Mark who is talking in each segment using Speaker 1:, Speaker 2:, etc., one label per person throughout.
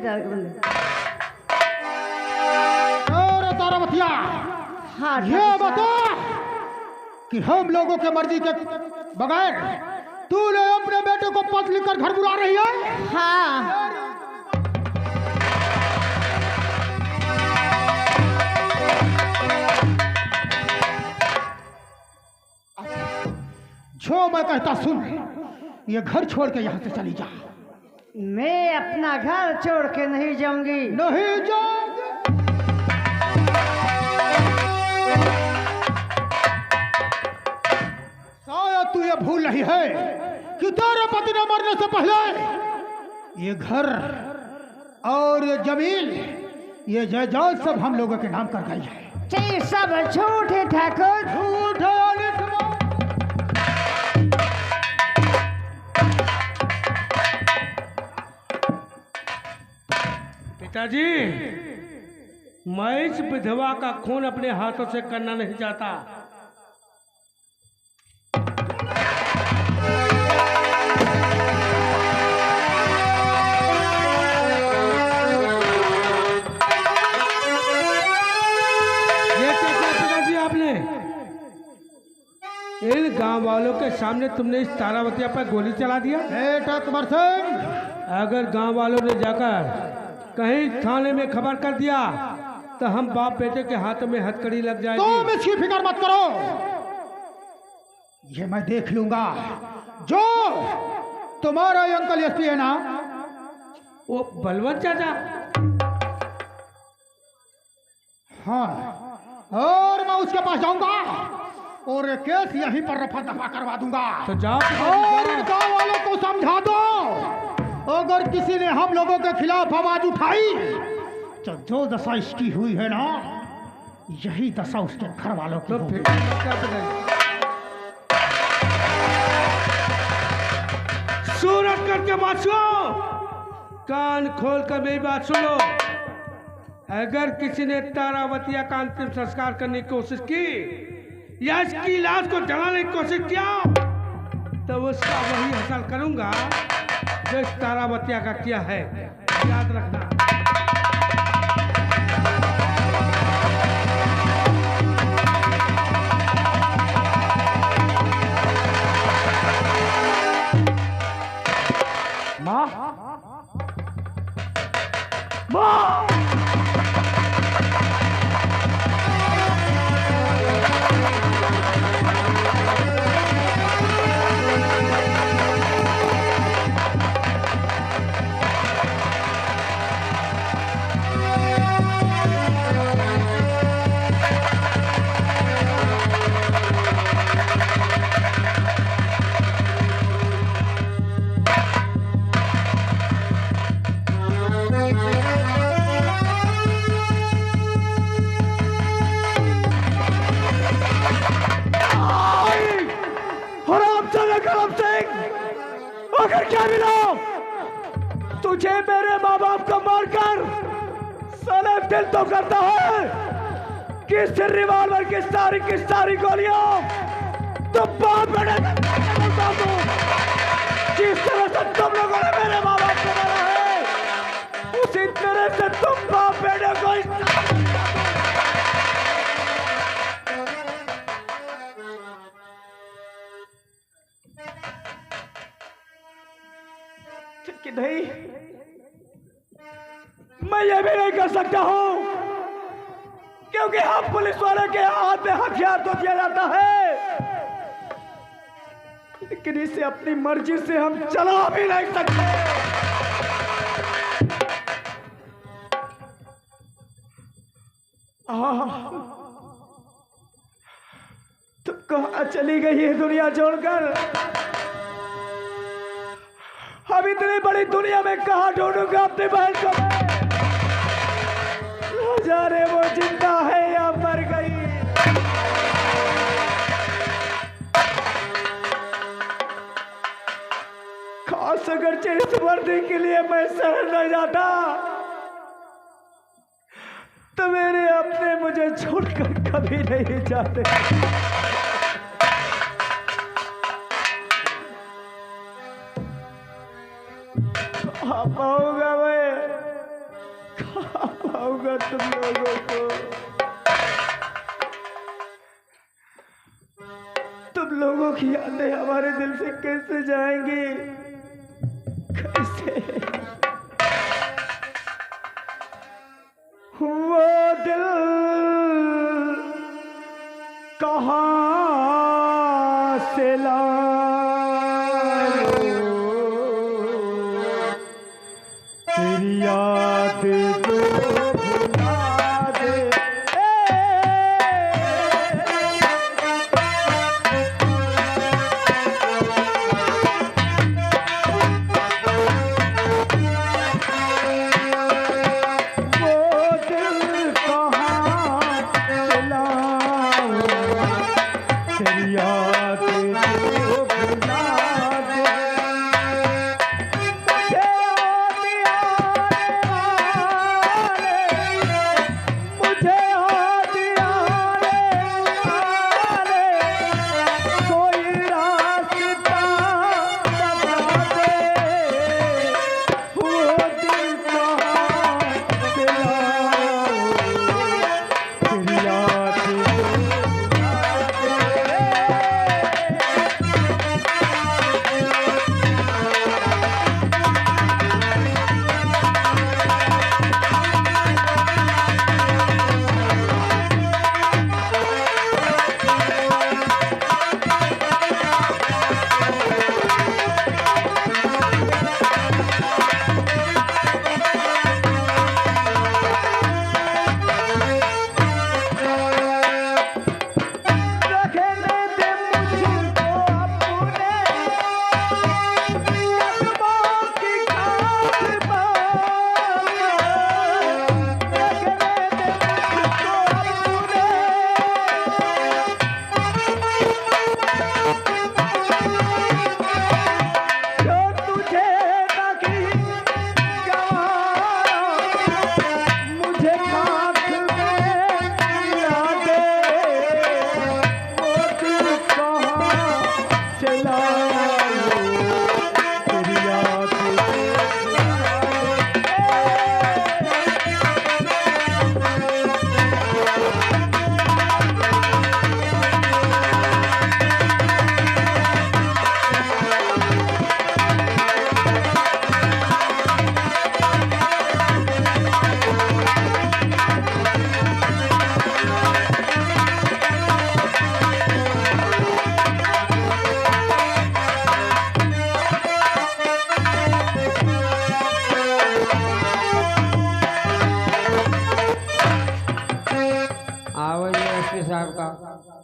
Speaker 1: अरे तारावतिया,
Speaker 2: हाँ
Speaker 1: ये बता कि हम लोगों के मर्जी के बगैर तूने अपने बेटे को पत्र लिखकर घर बुला रही है?
Speaker 2: हाँ
Speaker 1: जो मैं कहता सुन, ये घर छोड़ के यहाँ से चली जा।
Speaker 2: मैं अपना घर छोड़ के नहीं जाऊंगी।
Speaker 1: नहीं जाऊंगी। शायद तू ये भूल रही है कि तेरे पति ने मरने से पहले ये घर और ये जमीन, ये जायदाद सब हम लोगों के नाम कर गई है।
Speaker 2: जी सब झूठ है ठाकुर,
Speaker 1: झूठ है।
Speaker 3: पिताजी, मैं इस विधवा का खून अपने हाथों से करना नहीं चाहता। ये क्या किया पिताजी आपने? इन गांव वालों के सामने तुमने इस तारावतिया पर गोली चला दिया।
Speaker 1: बेटा कुंवर सिंह,
Speaker 3: अगर गांव वालों ने जाकर कहीं थाने में खबर कर दिया तो हम बाप बेटे के हाथों में हथकड़ी लग जाएगी।
Speaker 1: तुम इसकी फिक्र मत करो, ये मैं देख लूंगा। जो तुम्हारा ये अंकल एसपी है ना,
Speaker 3: वो बलवंत चाचा।
Speaker 1: हाँ, और मैं उसके पास जाऊंगा और ये केस यहीं पर रफा दफा करवा दूंगा।
Speaker 3: तो जाओ
Speaker 1: और इन गांव वालों को समझा दो, अगर किसी ने हम लोगों के खिलाफ आवाज उठाई तो जो दशा इसकी हुई है ना, यही दशा उसके घर वालों की
Speaker 3: तो
Speaker 1: होगी।
Speaker 3: फिर क्या पिताजी? सूरत करके बात सुनो, कान खोल कर मेरी बात सुनो। अगर किसी ने तारावतिया का अंतिम संस्कार करने की कोशिश की या इसकी लाश को जलाने की कोशिश किया तो उसका वही हासिल करूंगा जो इस तारावतिया का किया है। याद रखना।
Speaker 1: माँ, माँ, अगर क्या मिला तुझे मेरे माँ बाप को मारकर साले दिल तो करता है कि सिर रिवॉल्वर की सारी गोलियां तो बाप बेटे जिस तरह से तुम लोगों ने मेरे माँ बाप को मारा है उसी तरह से तुम बाप बेटे को कि नहीं, मैं ये भी नहीं कर सकता हूं क्योंकि हम पुलिस वाले के हाथ में हथियार तो दिया जाता है, लेकिन इसे अपनी मर्जी से हम चला भी नहीं सकते। तो कहां चली गई है दुनिया छोड़कर? अब इतनी बड़ी दुनिया में कहां ढूंढूंगा अपनी बहन को? न जाने वो जिंदा है या मर गई। खास अगर इस वर्दी के लिए मैं शहर न जाता तो मेरे अपने मुझे छोड़कर कभी नहीं जाते। पाऊंगा मैं होगा तुम लोगों को? तुम लोगों की यादें हमारे दिल से कैसे जाएंगी? कैसे? वो दिल कहाँ से लाऊं तेरी याद जो भुला दे।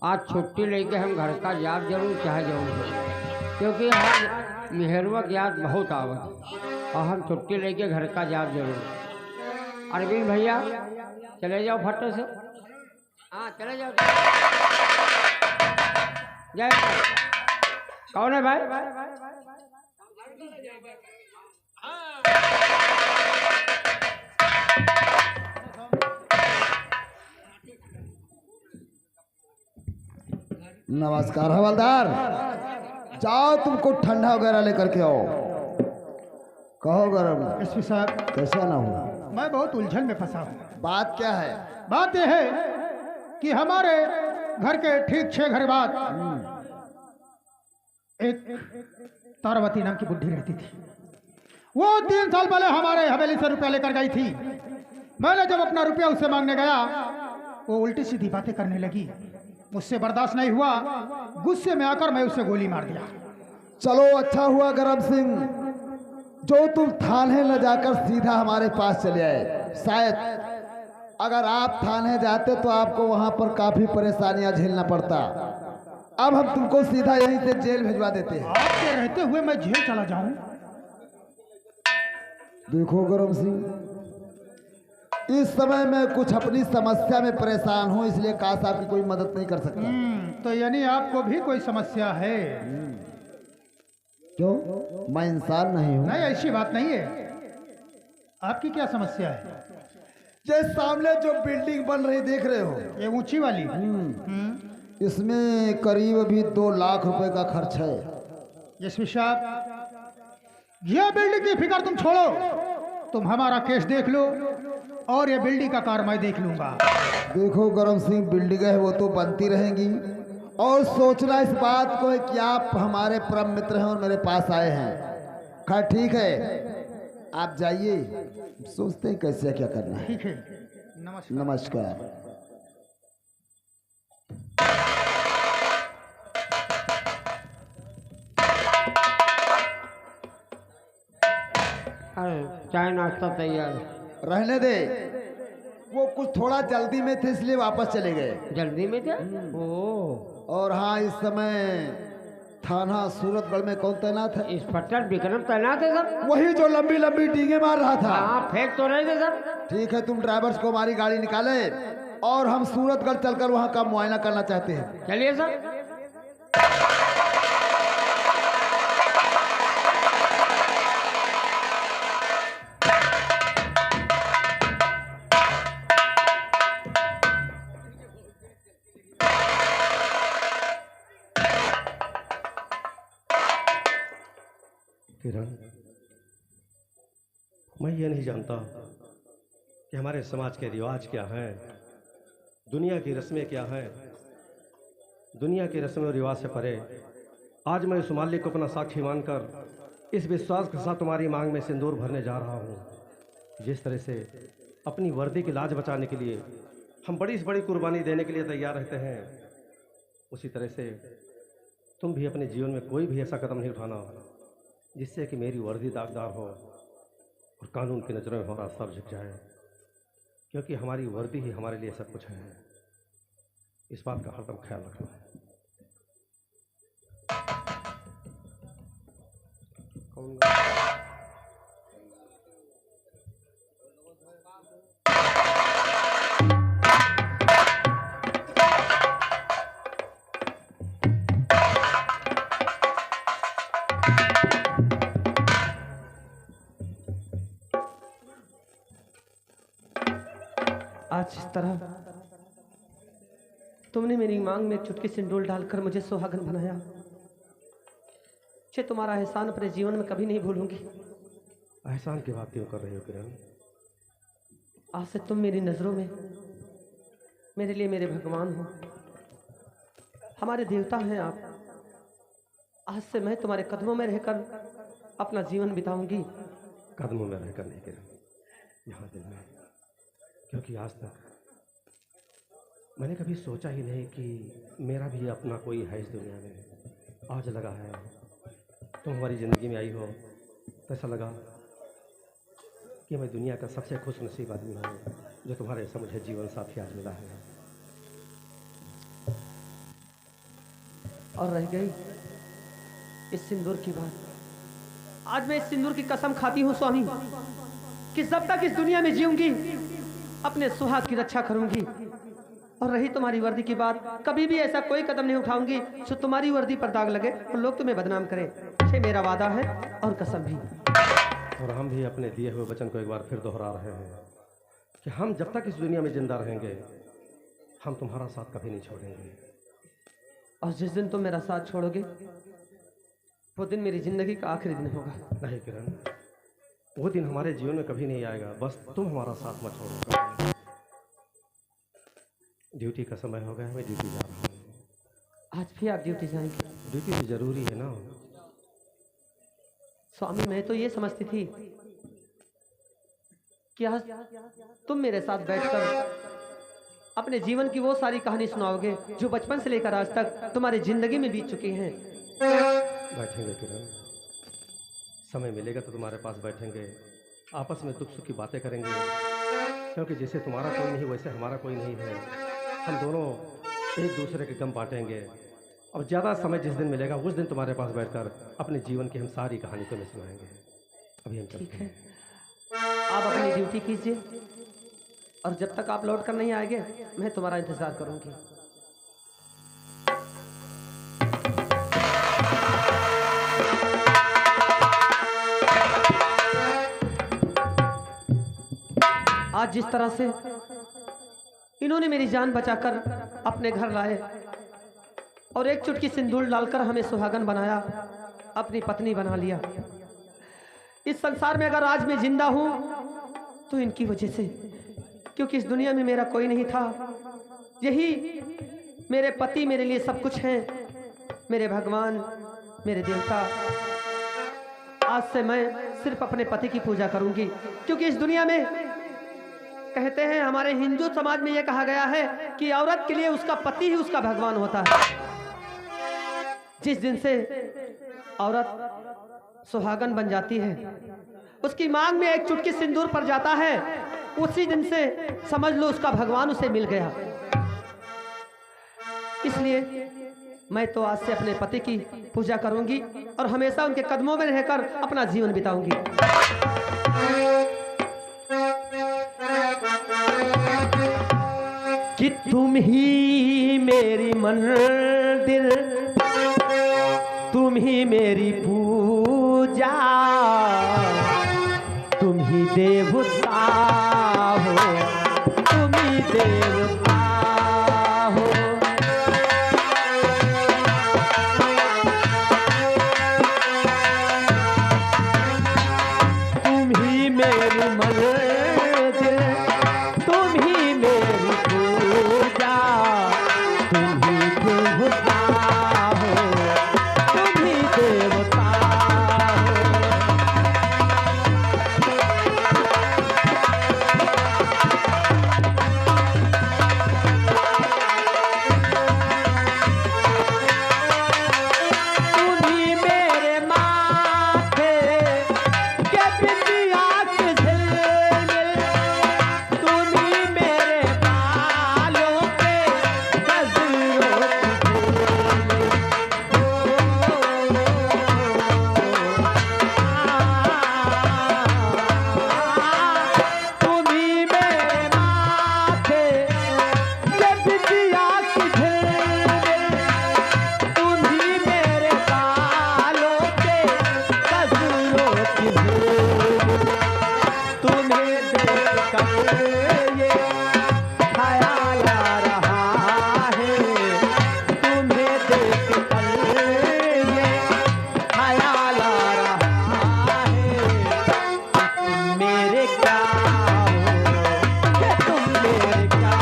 Speaker 4: आज छुट्टी लेके हम घर का याद जरूर चाहे जरूर, क्योंकि हम मेहरवा की याद बहुत आवत और हम छुट्टी लेके घर का याद जरूर। अरविंद भैया चले जाओ फटे से। हाँ चले जाओ। जय कौन है भाई?
Speaker 5: नमस्कार हवलदार, जाओ तुमको ठंडा वगैरह लेकर के आओ। कहो गरम
Speaker 6: एसपी साहब,
Speaker 5: कैसा ना हो?
Speaker 6: मैं बहुत उलझन में फंसा हूँ।
Speaker 5: बात क्या है?
Speaker 6: बात यह है कि हमारे घर के ठीक 6 घर बाद एक तारावती नाम की बुढ़ी रहती थी। वो 3 साल पहले हमारे हवेली से रुपया लेकर गई थी। मैंने जब अपना रुपया उससे मांगने गया, वो उल्टी सीधी बातें करने लगी। मुझसे बर्दाश्त नहीं हुआ, गुस्से में आकर मैं उसे गोली मार दिया।
Speaker 5: चलो अच्छा हुआ गरम सिंह, जो तुम थाने न जाकर सीधा हमारे पास चले आए। शायद अगर आप थाने जाते तो आपको वहां पर काफी परेशानियां झेलना पड़ता। अब हम तुमको सीधा यहीं से जेल भिजवा देते हैं।
Speaker 6: आपके रहते हुए मैं जेल चला जाऊं?
Speaker 5: देखो गरम सिंह, इस समय मैं कुछ अपनी समस्या में परेशान हूं, इसलिए काश आपकी कोई मदद नहीं कर सकता।
Speaker 6: तो यानी आपको भी कोई समस्या है?
Speaker 5: क्यों? मैं इंसान नहीं हूं?
Speaker 6: नहीं, ऐसी बात नहीं है। आपकी क्या समस्या है?
Speaker 5: ये सामने जो बिल्डिंग बन रही देख रहे हो,
Speaker 6: ये ऊंची वाली?
Speaker 5: इसमें करीब अभी 2 लाख रुपए का खर्च है।
Speaker 6: एसपी साहब, यह बिल्डिंग की फिक्र तुम छोड़ो, तुम हमारा केस देख लो और ये बिल्डिंग का कार मैं देख लूंगा।
Speaker 5: देखो करम सिंह, बिल्डिंगें है वो तो बनती रहेंगी, और सोचना इस बात को है कि आप हमारे परम मित्र हैं और मेरे पास आए हैं। खैर ठीक है, आप जाइए, सोचते हैं कैसे क्या करना है।
Speaker 6: ठीक है, नमस्कार।
Speaker 5: नमस्कार।
Speaker 4: अरे चाय नाश्ता तैयार।
Speaker 5: रहने दे, वो कुछ थोड़ा जल्दी में थे इसलिए वापस चले गए।
Speaker 4: जल्दी में थे? ओ,
Speaker 5: और हाँ, इस समय थाना सूरतगढ़ में कौन तैनात है?
Speaker 4: इंस्पेक्टर विक्रम तैनात है सर।
Speaker 5: वही जो लंबी लंबी डींगे मार रहा था।
Speaker 4: हाँ, फेंक तो रहे थे सर।
Speaker 5: ठीक है, तुम ड्राइवर्स को हमारी गाड़ी निकाले और हम सूरतगढ़ चलकर वहाँ का मुआयना करना चाहते हैं।
Speaker 4: चलिए सर।
Speaker 1: किरण, मैं ये नहीं जानता कि हमारे समाज के रिवाज क्या हैं, दुनिया की रस्में क्या हैं। दुनिया की रस्में और रिवाज से परे आज मैं उस मालिक को अपना साक्षी मानकर इस विश्वास के साथ तुम्हारी मांग में सिंदूर भरने जा रहा हूँ। जिस तरह से अपनी वर्दी की लाज बचाने के लिए हम बड़ी से बड़ी कुर्बानी देने के लिए तैयार रहते हैं, उसी तरह से तुम भी अपने जीवन में कोई भी ऐसा कदम नहीं उठाना जिससे कि मेरी वर्दी दागदार हो और कानून की नज़रों में हमारा सर झुक जाए, क्योंकि हमारी वर्दी ही हमारे लिए सब कुछ है। इस बात का हरदम ख्याल रखना है।
Speaker 7: आज इस तरह तुमने मेरी मांग में एक चुटकी सिंदूर डालकर मुझे सुहागन बनाया, ये तुम्हारा एहसान अपने जीवन में कभी नहीं भूलूंगी।
Speaker 1: एहसान की बात क्यों कर रही हो किरण?
Speaker 7: आज से तुम मेरी नज़रों में मेरे लिए मेरे भगवान हो, हमारे देवता हैं आप। आज से मैं तुम्हारे कदमों में रहकर अपना जीवन बिताऊंगी।
Speaker 1: कदमों में रहकर नहीं किरण, यहाँ दिल में, क्योंकि आज तक मैंने कभी सोचा ही नहीं कि मेरा भी अपना कोई है इस दुनिया में। आज लगा है तुम हमारी ज़िंदगी में आई हो तो ऐसा लगा कि मैं दुनिया का सबसे खुशनसीब आदमी हूँ जो तुम्हारे ऐसा मुझे जीवन साथी आज मिला है।
Speaker 7: और रह गई इस सिंदूर की बात, आज मैं इस सिंदूर की कसम खाती हूँ स्वामी कि जब तक इस दुनिया में जीऊंगी अपने सुहाग की रक्षा करूंगी। और रही तुम्हारी वर्दी की बात, कभी भी ऐसा कोई कदम नहीं उठाऊंगी जो तुम्हारी वर्दी पर दाग लगे और लोग तुम्हें बदनाम करें। ये मेरा वादा है और कसम भी।
Speaker 1: और हम भी अपने दिए हुए वचन को एक बार फिर दोहरा रहे हैं कि हम जब तक इस दुनिया में जिंदा रहेंगे हम तुम्हारा साथ कभी नहीं छोड़ेंगे।
Speaker 7: और जिस दिन तुम मेरा साथ छोड़ोगे वो दिन मेरी जिंदगी का आखिरी दिन होगा।
Speaker 1: नहीं किरण, वो दिन हमारे जीवन में कभी नहीं आएगा, बस तुम हमारा साथ मत छोड़ो। ड्यूटी का समय हो गया, मैं ड्यूटी जा रहा हूँ।
Speaker 7: आज भी आप ड्यूटी जाएंगे?
Speaker 1: ड्यूटी तो जरूरी है ना
Speaker 7: स्वामी। मैं तो ये समझती थी कि आज तुम मेरे साथ बैठकर अपने जीवन की वो सारी कहानी सुनाओगे जो बचपन से लेकर आज तक तुम्हारी जिंदगी में बीत चुकी हैं।
Speaker 1: बैठेंगे किरण, समय मिलेगा तो तुम्हारे पास बैठेंगे, आपस में दुख सुख की बातें करेंगे, क्योंकि जैसे तुम्हारा कोई नहीं वैसे हमारा कोई नहीं है। हम दोनों एक दूसरे के गम बांटेंगे। अब ज़्यादा समय जिस दिन मिलेगा उस दिन तुम्हारे पास बैठकर अपने जीवन की हम सारी कहानी तुम्हें सुनाएंगे। अभी हम चलते हैं।
Speaker 7: आप अपनी ड्यूटी कीजिए और जब तक आप लौट कर नहीं आएंगे मैं तुम्हारा इंतजार करूंगी। आज जिस तरह से इन्होंने मेरी जान बचाकर अपने घर लाए और एक चुटकी सिंदूर डालकर हमें सुहागन बनाया, अपनी पत्नी बना लिया। इस संसार में अगर आज मैं जिंदा हूं तो इनकी वजह से, क्योंकि इस दुनिया में मेरा कोई नहीं था। यही मेरे पति मेरे लिए सब कुछ हैं, मेरे भगवान, मेरे देवता। आज से मैं सिर्फ अपने पति की पूजा करूंगी, क्योंकि इस दुनिया में कहते हैं, हमारे हिंदू समाज में यह कहा गया है कि औरत के लिए उसका पति ही उसका भगवान होता है। जिस दिन से औरत सुहागन बन जाती है, उसकी मांग में एक चुटकी सिंदूर पड़ जाता है, उसी दिन से समझ लो उसका भगवान उसे मिल गया। इसलिए मैं तो आज से अपने पति की पूजा करूंगी और हमेशा उनके कदमों में रहकर अपना जीवन बिताऊंगी। कि तुम ही मेरी मंदिर, तुम ही मेरी पूजा, तुम ही देवता हो, तुम ही देवता हो। तुम ही मेरी मंदिर, तुम ही मेरी पूजा, तुम ही देवता हो, तुम ही देवता हो। तुम्ही मेरे माथे के बिंदिया के झिलमिल, तुम्ही मेरे बालों पे गजरों की झिलमिल। तुम्ही मेरे माथे के बिंदिया की झिलमिल, तुम्ही मेरे बालों पे गजरों की झिलमिल। तुम्हें देखकर ये ख्याल आ रहा है, तुम्हें देखकर ये ख्याल आ रहा है कि तुम मेरे क्या हो, कि तुम मेरे क्या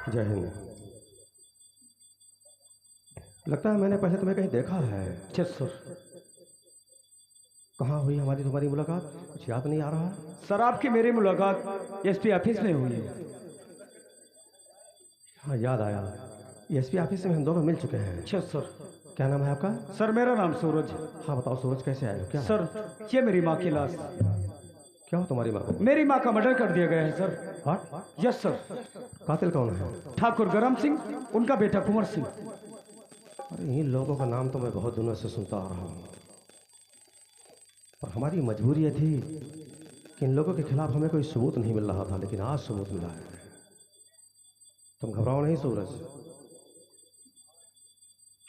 Speaker 8: जय हिंद। लगता है मैंने पहले तुम्हें कहीं देखा है।
Speaker 1: सर।
Speaker 8: कहाँ हुई हमारी तुम्हारी मुलाकात? कुछ याद नहीं आ रहा है।
Speaker 1: सर, आपकी मेरी मुलाकात एसपी ऑफिस में हुई है।
Speaker 8: हाँ, याद आया। एसपी ऑफिस में हम दोनों मिल चुके हैं।
Speaker 1: सर।
Speaker 8: क्या नाम है आपका?
Speaker 1: सर, मेरा नाम सूरज।
Speaker 8: हाँ बताओ सूरज, कैसे आए हो? क्या
Speaker 1: सर, ये मेरी माँ की लाश।
Speaker 8: क्या हो तुम्हारी माँ को?
Speaker 1: मेरी माँ का मर्डर कर दिया गया है सर।
Speaker 8: व्हाट?
Speaker 1: Yes sir.
Speaker 8: कातिल कौन है?
Speaker 1: ठाकुर गरम सिंह, उनका बेटा कुंवर सिंह।
Speaker 8: अरे इन लोगों का नाम तो मैं बहुत दिनों से सुनता आ रहा हूँ, और हमारी मजबूरी ये थी कि इन लोगों के खिलाफ हमें कोई सबूत नहीं मिल रहा था, लेकिन आज सबूत मिला है। तुम घबराओ नहीं सूरज,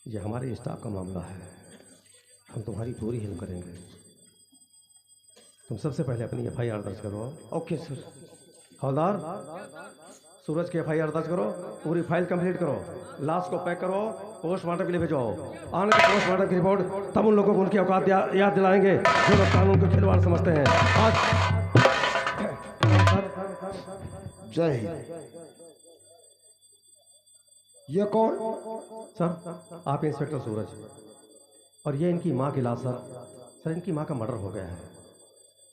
Speaker 8: ये हमारे स्टाफ का मामला है, हम तुम्हारी पूरी हेल्प करेंगे। तुम सबसे पहले अपनी एफआईआर दर्ज करो।
Speaker 1: Okay sir.
Speaker 8: हवलदार, सूरज की एफआईआर दर्ज करो, पूरी फाइल कंप्लीट करो, लाश को पैक करो, पोस्टमार्टम के लिए भेजो। आने के पोस्टमार्टम की रिपोर्ट तब उन लोगों को उनकी औकात याद दिलाएंगे जो लोग कानून को खिलवाड़ समझते हैं। आज
Speaker 5: जय हिंद। ये कौन?
Speaker 8: सर, आप इंस्पेक्टर सूरज, और ये इनकी माँ की लाश। सर, इनकी माँ का मर्डर हो गया है,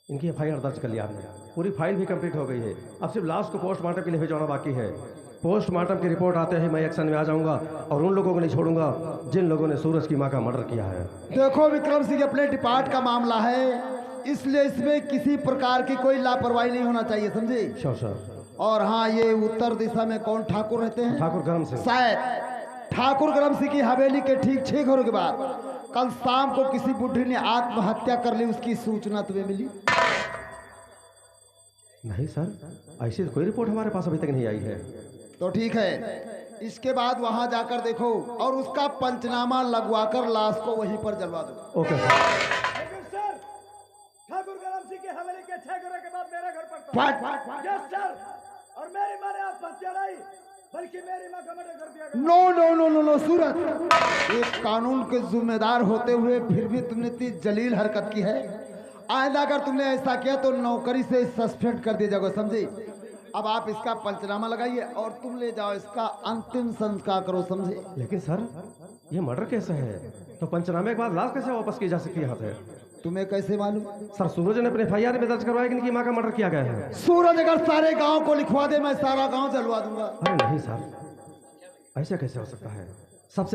Speaker 8: इनकी एफआईआर दर्ज कर लिया आपने, पूरी फाइल भी कंप्लीट हो गई है। अब सिर्फ लाश को पोस्टमार्टम के लिए भेजना बाकी है। पोस्टमार्टम की रिपोर्ट आते ही मैं एक्शन में आ जाऊंगा और उन लोगों को नहीं छोड़ूंगा जिन लोगों ने सूरज की माँ का मर्डर किया है।
Speaker 5: देखो विक्रम सिंह, अपने डिपार्ट का मामला है, इसलिए इसमें किसी प्रकार की कोई लापरवाही नहीं होना चाहिए, समझे?
Speaker 8: Sure sir.
Speaker 5: और हाँ, ये उत्तर दिशा में कौन ठाकुर रहते हैं?
Speaker 8: ठाकुर गरम सिंह।
Speaker 5: शायद ठाकुर गरम सिंह की हवेली के ठीक 6 घरों के बाद कल शाम को किसी बुढ़ी ने आत्महत्या कर ली, उसकी सूचना तुम्हें मिली?
Speaker 8: नहीं सर, ऐसी तो कोई रिपोर्ट हमारे पास अभी तक नहीं आई है।
Speaker 5: तो ठीक है, इसके बाद वहां जाकर देखो और उसका पंचनामा लगवाकर लाश को वहीं पर जलवा दो।
Speaker 8: Okay sir.
Speaker 1: लेकिन सर, ठाकुर गरम सिंह की हवेली के 6 घरों के बाद मेरा घर पड़ता है। यस सर, और मेरी माँ ने आत्महत्या नहीं, बल्कि मेरी माँ का मर्डर कर दिया गया।
Speaker 5: No no no no no Suraj, एक कानून के जिम्मेदार होते हुए फिर भी तुमने इतनी जलील हरकत की है। आइंदा अगर तुमने ऐसा किया तो नौकरी से सस्पेंड कर दिया जाएगा, समझे? अब आप इसका पंचनामा लगाइए और तुम ले जाओ, इसका अंतिम संस्कार करो, समझे?
Speaker 8: लेकिन सर, ये मर्डर कैसे है? तो पंचनामे के बाद लाश कैसे वापस की जा सकती है यहाँ से?
Speaker 5: तुम्हें कैसे मालूम?
Speaker 8: सर, सूरज ने अपने FIR में दर्ज करवाया कि इनकी माँ का मर्डर किया गया है।
Speaker 5: सूरज अगर सारे गांव को लिखवा दे, मैं सारा गांव जलवा दूंगा।
Speaker 8: अरे नहीं सर, ऐसा कैसे हो सकता है? सबसे